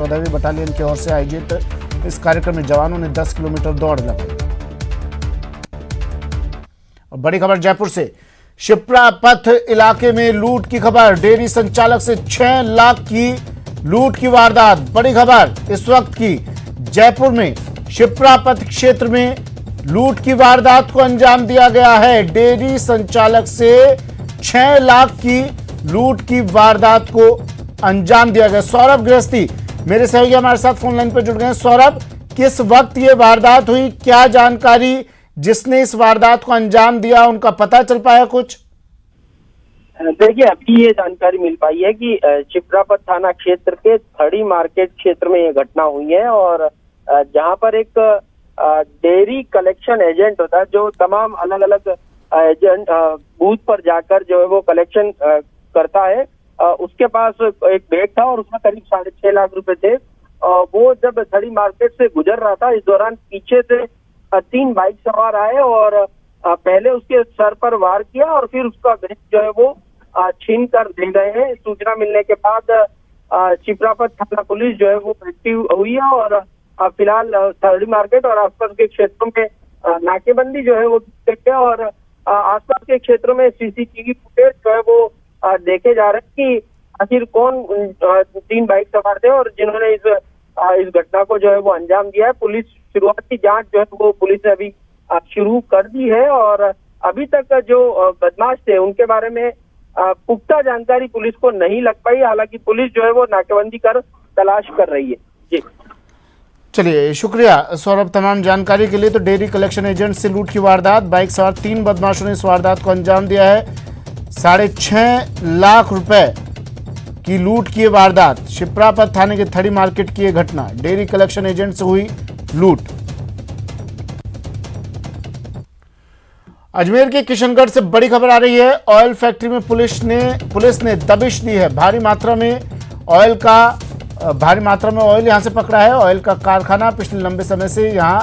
14वीं battalion की ओर से आयोजित इस कार्यक्रम में जवानों ने 10 किलोमीटर दौड़ लगाई। और बड़ी खबर जयपुर से, शिप्रा पथ इलाके में लूट की खबर। डेयरी संचालक से 6 लाख की लूट की वारदात। बड़ी खबर इस वक्त की, जयपुर में शिप्रा पथ क्षेत्र में लूट की वारदात को अंजाम दिया गया है। डेयरी संचालक से 6 लाख की लूट की वारदात को अंजाम दिया गया। सौरभ गृहस्थी मेरे सहयोगी हमारे साथ फोन लाइन पर जुड़ गए हैं। सौरभ, किस वक्त ये वारदात हुई, क्या जानकारी, जिसने इस वारदात को अंजाम दिया उनका पता चल पाया कुछ? देखिए, अभी ये जानकारी मिल पाई है कि शिप्रापत थाना क्षेत्र के थड़ी मार्केट क्षेत्र में ये घटना हुई है और जहां पर एक डेयरी कलेक्शन एजेंट होता है जो तमाम अलग अलग एजेंट बूथ पर जाकर जो है वो कलेक्शन करता है। उसके पास एक बैग था और उसमें करीब 6.5 लाख रुपए थे। वो जब थड़ी मार्केट से गुजर रहा था, इस दौरान पीछे से 3 बाइक सवार आए और पहले उसके सर पर वार किया और फिर उसका बैग जो है वो छीन कर ले गए हैं। सूचना मिलने के बाद शिप्रापत थाना पुलिस जो है वो एक्टिव हुई है और फिलहाल थड़ी मार्केट और आसपास के क्षेत्रों में नाकेबंदी जो है वो की है और आसपास के क्षेत्रों में सीसीटीवी फुटेज जो है वो देखे जा रहे हैं कि आखिर कौन 3 बाइक सवार थे और जिन्होंने इस घटना को जो है वो अंजाम दिया है। पुलिस शुरुआती जांच जो है वो पुलिस ने अभी शुरू कर दी है और अभी तक जो बदमाश थे उनके बारे में पुख्ता जानकारी पुलिस को नहीं लग पाई। हालांकि पुलिस जो है वो नाकेबंदी कर तलाश कर रही है। जी चलिए, शुक्रिया सौरभ तमाम जानकारी के लिए। तो डेयरी कलेक्शन एजेंट से लूट की वारदात, बाइक सवार 3 बदमाशों ने इस वारदात को अंजाम दिया है। 6.5 लाख रुपए की लूट की वारदात, शिप्रापत थाने के थड़ी मार्केट की यह घटना। डेयरी कलेक्शन एजेंट से हुई लूट। अजमेर के किशनगढ़ से बड़ी खबर आ रही है। ऑयल फैक्ट्री में पुलिस ने दबिश दी है। भारी मात्रा में ऑयल यहां से पकड़ा है। ऑयल का कारखाना पिछले लंबे समय से यहां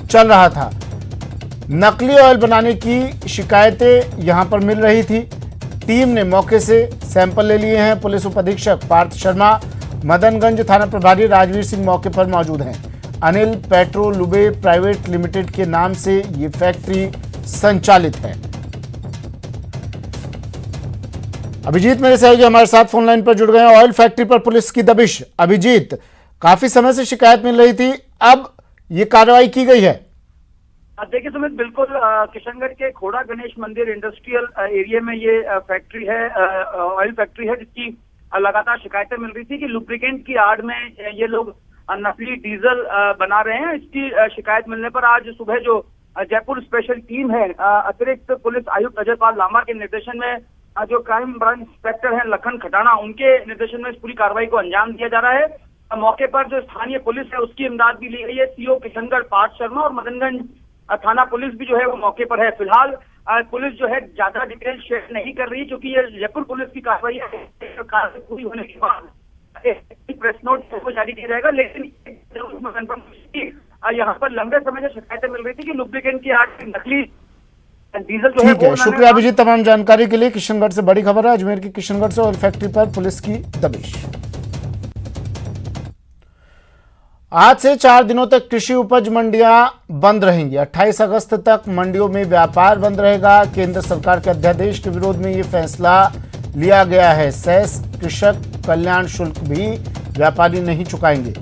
चल रहा था। नकली ऑयल बनाने की शिकायतें यहां पर मिल रही थी। टीम ने मौके से सैंपल ले लिए हैं। पुलिस उपाधीक्षक पार्थ शर्मा, मदनगंज थाना प्रभारी राजवीर सिंह मौके पर मौजूद हैं। अनिल पेट्रो लुबे प्राइवेट लिमिटेड के नाम से ये फैक्ट्री संचालित है। अभिजीत मेरे सहयोगी हमारे साथ फोन लाइन पर जुड़ गए हैं। ऑयल फैक्ट्री पर पुलिस की दबिश। अभिजीत, काफी समय से शिकायत मिल रही थी, अब ये कार्रवाई की गई है? देखिए सुमित, बिल्कुल किशनगढ़ के खोड़ा गणेश मंदिर इंडस्ट्रियल एरिया में ये फैक्ट्री है, ऑयल फैक्ट्री है, जिसकी लगातार शिकायतें मिल रही थी कि लुब्रिकेंट की आड़ में ये लोग नकली डीजल बना रहे हैं। इसकी शिकायत मिलने पर आज सुबह जो जयपुर स्पेशल टीम है, अतिरिक्त पुलिस आयुक्त अजयपाल लांबा के निर्देशन में जो क्राइम ब्रांच इंस्पेक्टर हैं लखन खटाना, उनके निर्देशन में इस पूरी कार्रवाई को अंजाम दिया जा रहा है। मौके पर जो स्थानीय पुलिस है उसकी इमदाद भी ली गई है। सीओ किशनगढ़ पार्थ शर्मा और मदनगंज थाना पुलिस भी जो है वो मौके पर है। फिलहाल पुलिस जो है ज्यादा डिटेल शेयर नहीं कर रही, क्योंकि ये जयपुर पुलिस की कार्रवाई है। कार्रवाई पूरी होने के बाद एक प्रेस नोट को जारी किया जाएगा। लेकिन जरूर कंफर्म यहाँ पर लंबे समय से शिकायतें मिल रही थी कि लुब्रिकेंट की आड़ नकली डीजल जो है। ठीक है, शुक्रिया अभिजीत तमाम जानकारी के लिए। किशनगढ़ से बड़ी खबर है। अजमेर की किशनगढ़ से ऑयल फैक्ट्री पर पुलिस की दबिश। आज से 4 दिनों तक कृषि उपज मंडियां बंद रहेंगी। 28 अगस्त तक मंडियों में व्यापार बंद रहेगा। केंद्र सरकार के अध्यादेश के विरोध में यह फैसला लिया गया है। सेस कृषक कल्याण शुल्क भी व्यापारी नहीं चुकाएंगे।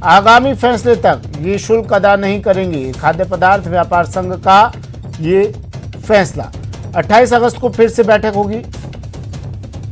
आगामी फैसले तक ये शुल्क अदा नहीं करेंगे। खाद्य पदार्थ व्यापार संघ का ये फैसला। 28 अगस्त को फिर से बैठक होगी।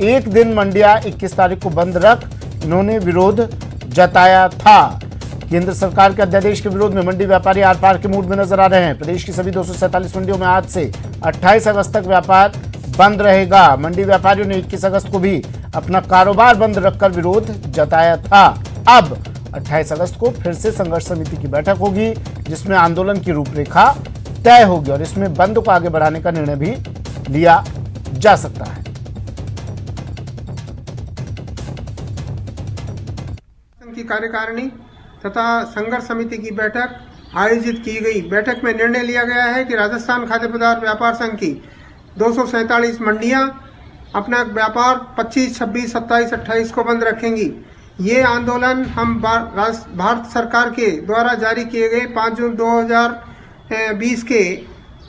एक दिन मंडियां 21 तारीख को बंद रख इन्होंने विरोध जताया था। केंद्र सरकार के अध्यादेश के विरोध में मंडी व्यापारी आर पार के मूड में नजर आ रहे हैं। प्रदेश की सभी 247 मंडियों में आज से 28 अगस्त तक व्यापार बंद रहेगा। मंडी व्यापारियों ने 21 अगस्त को भी अपना कारोबार बंद रखकर विरोध जताया था। अब 28 अगस्त को फिर से संघर्ष समिति की बैठक होगी, जिसमें आंदोलन की रूपरेखा तय होगी और इसमें बंद को आगे बढ़ाने का निर्णय भी लिया जा सकता है। की कार्यकारिणी तथा संघर्ष समिति की बैठक आयोजित की गई। बैठक में निर्णय लिया गया है कि राजस्थान खाद्य पदार्थ व्यापार संघ की 247 मंडियां अपना व्यापार 25, 26, 27, 28 को बंद रखेंगी। ये आंदोलन हम भारत सरकार के द्वारा जारी किए गए 5 जून 2020 के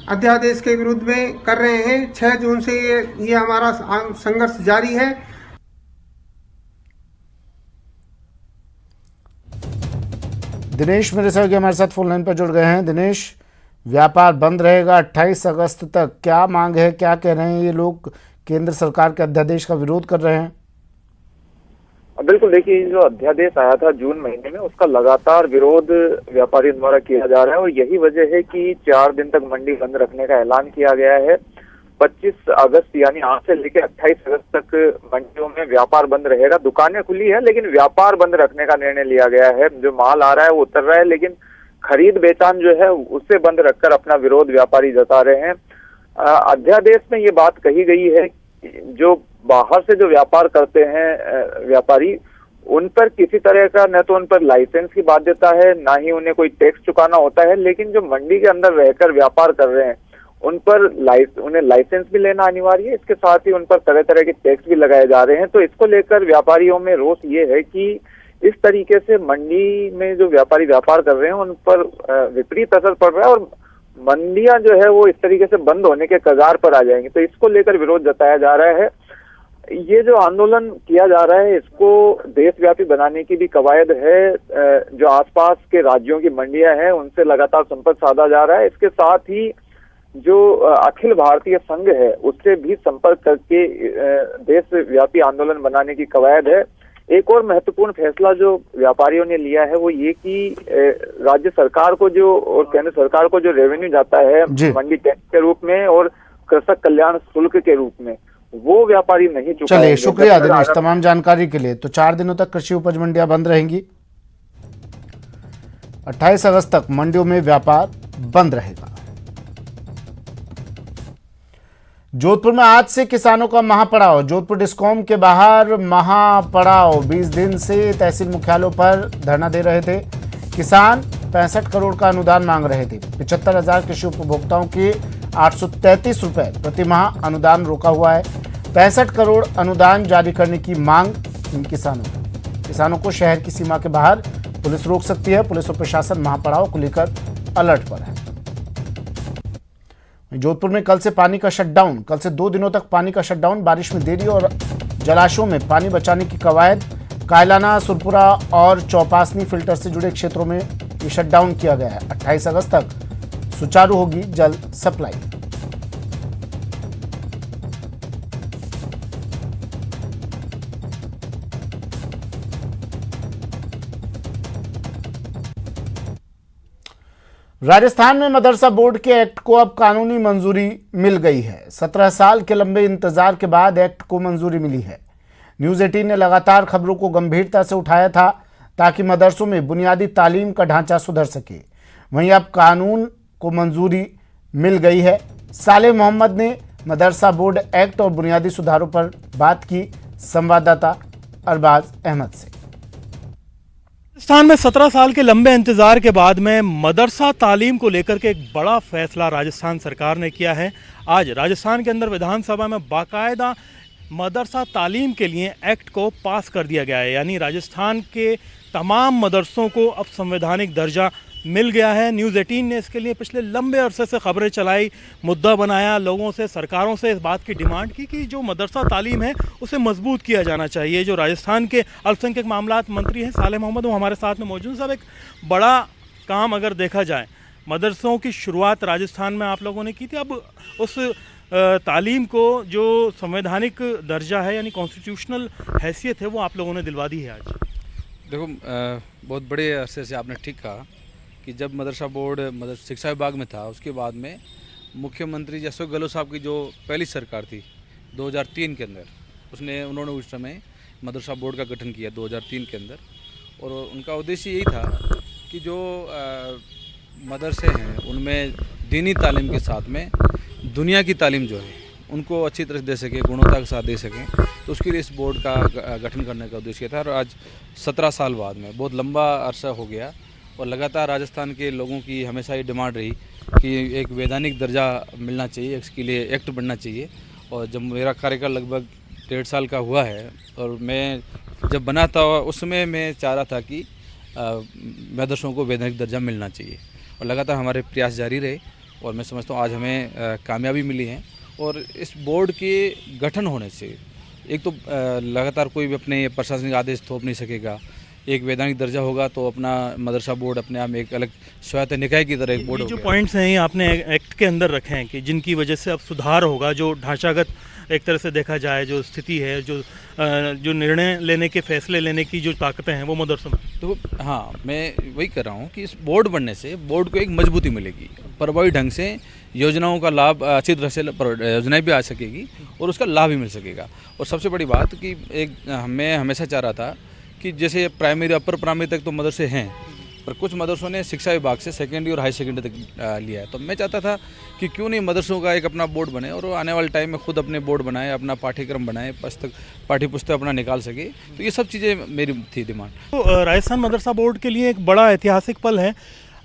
अध्यादेश के विरुद्ध में कर रहे हैं। 6 जून से ये हमारा संघर्ष जारी है। दिनेश मेरे सहयोगी हमारे साथ फोन लाइन पर जुड़ गए हैं। दिनेश, व्यापार बंद रहेगा 28 अगस्त तक, क्या मांग है, क्या कह रहे हैं ये लोग? केंद्र सरकार के अध्यादेश का विरोध कर रहे हैं। बिल्कुल, देखिए जो अध्यादेश आया था जून महीने में, उसका लगातार विरोध व्यापारियों द्वारा किया जा रहा है और यही वजह है कि 4 दिन तक मंडी बंद रखने का ऐलान किया गया है। 25 अगस्त यानी आज से लेकर 28 अगस्त तक मंडियों में व्यापार बंद रहेगा। दुकानें खुली है लेकिन व्यापार बंद रखने का निर्णय लिया गया है। जो माल आ रहा है वो उतर रहा है लेकिन खरीद बेचान जो है उससे बंद रखकर अपना विरोध व्यापारी जता रहे हैं। अध्यादेश में ये बात कही गई है जो बाहर से जो व्यापार करते हैं व्यापारी, उन पर किसी तरह का न तो उन पर लाइसेंस की बाध्यता है, ना ही उन्हें कोई टैक्स चुकाना होता है, लेकिन जो मंडी के अंदर रहकर व्यापार कर रहे हैं उन पर उन्हें लाइसेंस भी लेना अनिवार्य है। इसके साथ ही उन पर तरह तरह के टैक्स भी लगाए जा रहे हैं। तो इसको लेकर व्यापारियों में रोष ये है कि इस तरीके से मंडी में जो व्यापारी व्यापार कर रहे हैं उन पर विपरीत असर पड़ रहा है और मंडियां जो है वो इस तरीके से बंद होने के कगार पर आ जाएंगी। तो इसको लेकर विरोध जताया जा रहा है। ये जो आंदोलन किया जा रहा है इसको देशव्यापी बनाने की भी कवायद है। जो आसपास के राज्यों की मंडियां हैं उनसे लगातार संपर्क साधा जा रहा है। इसके साथ ही जो अखिल भारतीय संघ है उससे भी संपर्क करके देशव्यापी आंदोलन बनाने की कवायद है। एक और महत्वपूर्ण फैसला जो व्यापारियों ने लिया है वो ये कि राज्य सरकार को जो और केंद्र सरकार को जो रेवेन्यू जाता है मंडी टैक्स के रूप में और कृषक कल्याण शुल्क के रूप में, वो व्यापारी नहीं चुकाएंगे। चलिए, शुक्रिया दिनेश तमाम जानकारी के लिए। तो 4 दिनों तक कृषि उपज मंडियां बंद रहेंगी। 28 अगस्त तक मंडियों में व्यापार बंद रहेगा। जोधपुर में आज से किसानों का महापड़ाव। जोधपुर डिस्कॉम के बाहर महापड़ाव। 20 दिन से तहसील मुख्यालयों पर धरना दे रहे थे किसान। 65 करोड़ का अनुदान मांग रहे थे। 75,000 कृषि उपभोक्ताओं के 833 रुपए प्रति माह अनुदान रोका हुआ है। 65 करोड़ अनुदान जारी करने की मांग इन किसानों को शहर की सीमा के बाहर पुलिस रोक सकती है। पुलिस और प्रशासन महापड़ाव को लेकर अलर्ट पर है। जोधपुर में कल से पानी का शटडाउन। कल से 2 दिनों तक पानी का शटडाउन। बारिश में देरी और जलाशयों में पानी बचाने की कवायद। कायलाना, सुरपुरा और चौपासनी फिल्टर से जुड़े क्षेत्रों में ये शटडाउन किया गया है। 28 अगस्त तक सुचारू होगी जल सप्लाई। राजस्थान में मदरसा बोर्ड के एक्ट को अब कानूनी मंजूरी मिल गई है। 17 साल के लंबे इंतजार के बाद एक्ट को मंजूरी मिली है। न्यूज़ 18 ने लगातार खबरों को गंभीरता से उठाया था ताकि मदरसों में बुनियादी तालीम का ढांचा सुधर सके। वहीं अब कानून को मंजूरी मिल गई है। सालेह मोहम्मद ने मदरसा बोर्ड एक्ट और बुनियादी सुधारों पर बात की संवाददाता अरबाज अहमद से। राजस्थान में 17 साल के लंबे इंतजार के बाद में मदरसा तालीम को लेकर के एक बड़ा फैसला राजस्थान सरकार ने किया है। आज राजस्थान के अंदर विधानसभा में बाकायदा मदरसा तालीम के लिए एक्ट को पास कर दिया गया है। यानी राजस्थान के तमाम मदरसों को अब संवैधानिक दर्जा मिल गया है। न्यूज़ 18 ने इसके लिए पिछले लंबे अरसे से खबरें चलाई, मुद्दा बनाया, लोगों से, सरकारों से इस बात की डिमांड की कि जो मदरसा तालीम है उसे मजबूत किया जाना चाहिए। जो राजस्थान के अल्पसंख्यक मामलात मंत्री हैं सालेह मोहम्मद, वो हमारे साथ में मौजूद। साहब, एक बड़ा काम अगर देखा जाए, मदरसों की शुरुआत राजस्थान में आप लोगों ने की थी। अब उस तालीम को जो संवैधानिक दर्जा है यानी कॉन्स्टिट्यूशनल हैसियत है वो आप लोगों ने दिलवा दी है आज। देखो, बहुत बड़े अरसे से आपने ठीक कहा कि जब मदरसा बोर्ड शिक्षा विभाग में था, उसके बाद में मुख्यमंत्री अशोक गहलोत साहब की जो पहली सरकार थी 2003 के अंदर, उन्होंने उस समय मदरसा बोर्ड का गठन किया 2003 के अंदर। और उनका उद्देश्य यही था कि जो मदरसे हैं उनमें दीनी तालीम के साथ में दुनिया की तालीम जो है उनको अच्छी तरह दे सके, गुणवत्ता के साथ दे सकें। तो उसके लिए इस बोर्ड का गठन करने का उद्देश्य था। और आज 17 साल बाद में, बहुत लंबा अरसा हो गया और लगातार राजस्थान के लोगों की हमेशा ये डिमांड रही कि एक वैधानिक दर्जा मिलना चाहिए, इसके लिए एक्ट बनना चाहिए। और जब मेरा कार्यकाल लगभग 1.5 साल का हुआ है और मैं जब बना था उस समय मैं चाह रहा था कि मदरसों को वैधानिक दर्जा मिलना चाहिए और लगातार हमारे प्रयास जारी रहे और मैं समझता हूँ आज हमें कामयाबी मिली है। और इस बोर्ड के गठन होने से एक तो लगातार कोई भी अपने प्रशासनिक आदेश थोप नहीं सकेगा, एक वैधानिक दर्जा होगा तो अपना मदरसा बोर्ड अपने आप में एक अलग स्वायत्त निकाय की तरह एक बोर्ड होगा। जो पॉइंट्स हैं ये आपने एक्ट के अंदर रखे हैं कि जिनकी वजह से अब सुधार होगा, जो ढांचागत एक तरह से देखा जाए जो स्थिति है, जो निर्णय लेने के फैसले लेने की जो ताकतें हैं वो मदरसों में। तो हाँ, मैं वही कर रहा हूँ कि इस बोर्ड बनने से बोर्ड को एक मजबूती मिलेगी, प्रभावी ढंग से योजनाओं का लाभ अच्छी तरह से योजनाएं भी आ सकेगी और उसका लाभ भी मिल सकेगा। और सबसे बड़ी बात कि मैं हमेशा चाह रहा था कि जैसे प्राइमरी अपर प्राइमरी तक तो मदरसे हैं, पर कुछ मदरसों ने शिक्षा विभाग से सेकेंडरी और हाई सेकेंडरी तक लिया है। तो मैं चाहता था कि क्यों नहीं मदरसों का एक अपना बोर्ड बने और आने वाले टाइम में खुद अपने बोर्ड बनाए, अपना पाठ्यक्रम बनाए, पाठ्य पुस्तक अपना निकाल सके। तो ये सब चीज़ें मेरी थी डिमांड। तो राजस्थान मदरसा बोर्ड के लिए एक बड़ा ऐतिहासिक पल है।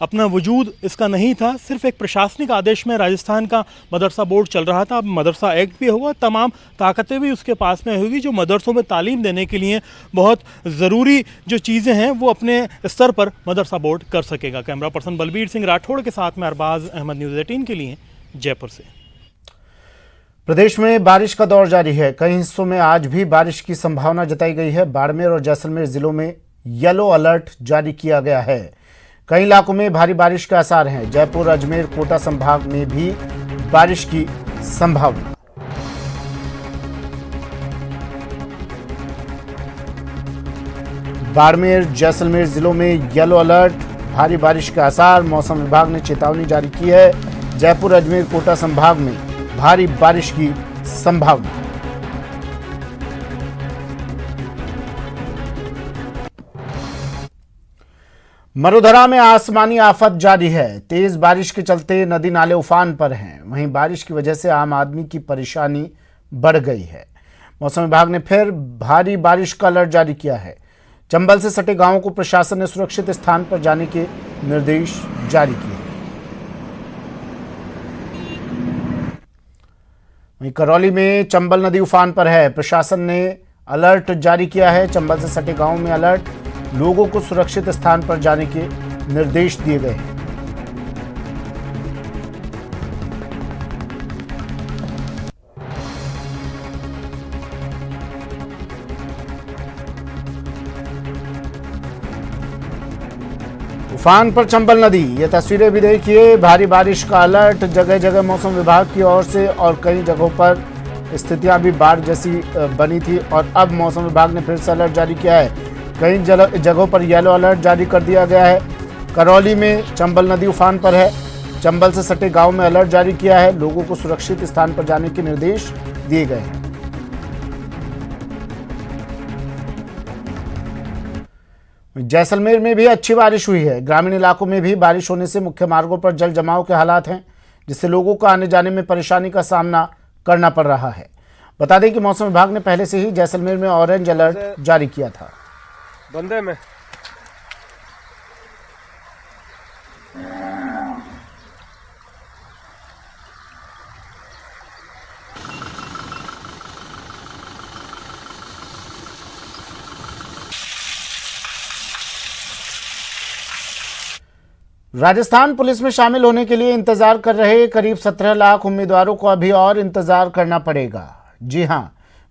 अपना वजूद इसका नहीं था, सिर्फ एक प्रशासनिक आदेश में राजस्थान का मदरसा बोर्ड चल रहा था। अब मदरसा एक्ट भी होगा, तमाम ताकतें भी उसके पास में होगी जो मदरसों में तालीम देने के लिए बहुत ज़रूरी जो चीज़ें हैं वो अपने स्तर पर मदरसा बोर्ड कर सकेगा। कैमरा पर्सन बलबीर सिंह राठौड़ के साथ में अरबाज अहमद, न्यूज़ 18 के लिए जयपुर से। प्रदेश में बारिश का दौर जारी है। कई हिस्सों में आज भी बारिश की संभावना जताई गई है। बाड़मेर और जैसलमेर जिलों में येलो अलर्ट जारी किया गया है। कई इलाकों में भारी बारिश के आसार हैं। जयपुर, अजमेर, कोटा संभाग में भी बारिश की संभावना। बाड़मेर, जैसलमेर जिलों में येलो अलर्ट, भारी बारिश के आसार। मौसम विभाग ने चेतावनी जारी की है। जयपुर, अजमेर, कोटा संभाग में भारी बारिश की संभावना। मरुधरा में आसमानी आफत जारी है। तेज बारिश के चलते नदी नाले उफान पर हैं। वहीं बारिश की वजह से आम आदमी की परेशानी बढ़ गई है। मौसम विभाग ने फिर भारी बारिश का अलर्ट जारी किया है। चंबल से सटे गांवों को प्रशासन ने सुरक्षित स्थान पर जाने के निर्देश जारी किए। वहीं करौली में चंबल नदी उफान पर है। प्रशासन ने अलर्ट जारी किया है। चंबल से सटे गांवों में अलर्ट, लोगों को सुरक्षित स्थान पर जाने के निर्देश दिए गए हैं। उफान पर चंबल नदी, ये तस्वीरें भी देखिए। भारी बारिश का अलर्ट जगह जगह मौसम विभाग की ओर से और कई जगहों पर स्थितियां भी बाढ़ जैसी बनी थी और अब मौसम विभाग ने फिर से अलर्ट जारी किया है। कई जगहों पर येलो अलर्ट जारी कर दिया गया है। करौली में चंबल नदी उफान पर है। चंबल से सटे गांव में अलर्ट जारी किया है। लोगों को सुरक्षित स्थान पर जाने के निर्देश दिए गए हैं। जैसलमेर में भी अच्छी बारिश हुई है। ग्रामीण इलाकों में भी बारिश होने से मुख्य मार्गों पर जल जमाव के हालात हैं, जिससे लोगों को आने जाने में परेशानी का सामना करना पड़ रहा है। बता दें कि मौसम विभाग ने पहले से ही जैसलमेर में ऑरेंज अलर्ट जारी किया था। बंदे में राजस्थान पुलिस में शामिल होने के लिए इंतजार कर रहे करीब 17 लाख उम्मीदवारों को अभी और इंतजार करना पड़ेगा। जी हां,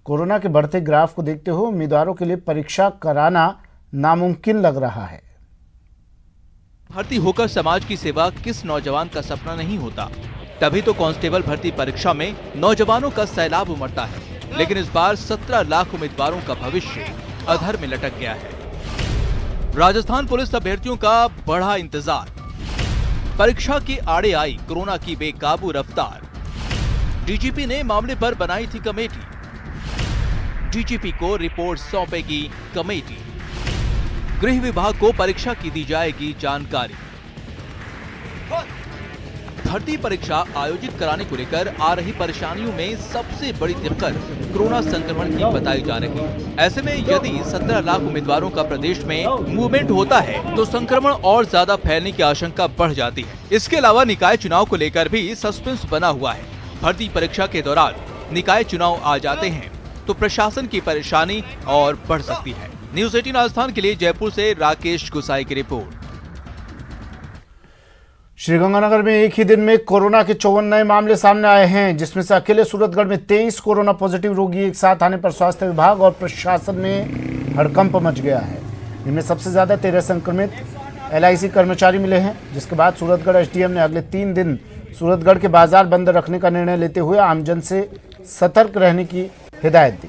कोरोना के बढ़ते ग्राफ को देखते हुए उम्मीदवारों के लिए परीक्षा कराना नामुमकिन लग रहा है। भर्ती होकर समाज की सेवा किस नौजवान का सपना नहीं होता। तभी तो कांस्टेबल भर्ती परीक्षा में नौजवानों का सैलाब उमड़ता है। लेकिन इस बार 17 लाख उम्मीदवारों का भविष्य अधर में लटक गया है। राजस्थान पुलिस अभ्यर्थियों का बढ़ा इंतजार। परीक्षा के आड़े आई कोरोना की बेकाबू रफ्तार। डीजीपी ने मामले पर बनाई थी कमेटी। डीजीपी को रिपोर्ट सौंपेगी कमेटी। गृह विभाग को परीक्षा की दी जाएगी जानकारी। भर्ती परीक्षा आयोजित कराने को लेकर आ रही परेशानियों में सबसे बड़ी दिक्कत कोरोना संक्रमण की बताई जा रही है। ऐसे में यदि 17 लाख उम्मीदवारों का प्रदेश में मूवमेंट होता है तो संक्रमण और ज्यादा फैलने की आशंका बढ़ जाती है। इसके अलावा निकाय चुनाव को लेकर भी सस्पेंस बना हुआ है। भर्ती परीक्षा के दौरान निकाय चुनाव आ जाते हैं तो प्रशासन की परेशानी और बढ़ सकती है। न्यूज 18 राजस्थान के लिए जयपुर से राकेश गुसाई की रिपोर्ट। श्रीगंगानगर में एक ही दिन में कोरोना के 54 नए मामले सामने आए हैं, जिसमें से अकेले सूरतगढ़ में 23 कोरोना पॉजिटिव रोगी एक साथ आने पर स्वास्थ्य विभाग और प्रशासन में हड़कंप मच गया है। इनमें सबसे ज्यादा 13 संक्रमित LIC कर्मचारी मिले हैं, जिसके बाद सूरतगढ़ SDM ने अगले 3 दिन सूरतगढ़ के बाजार बंद रखने का निर्णय लेते हुए आमजन से सतर्क रहने की हिदायत दी।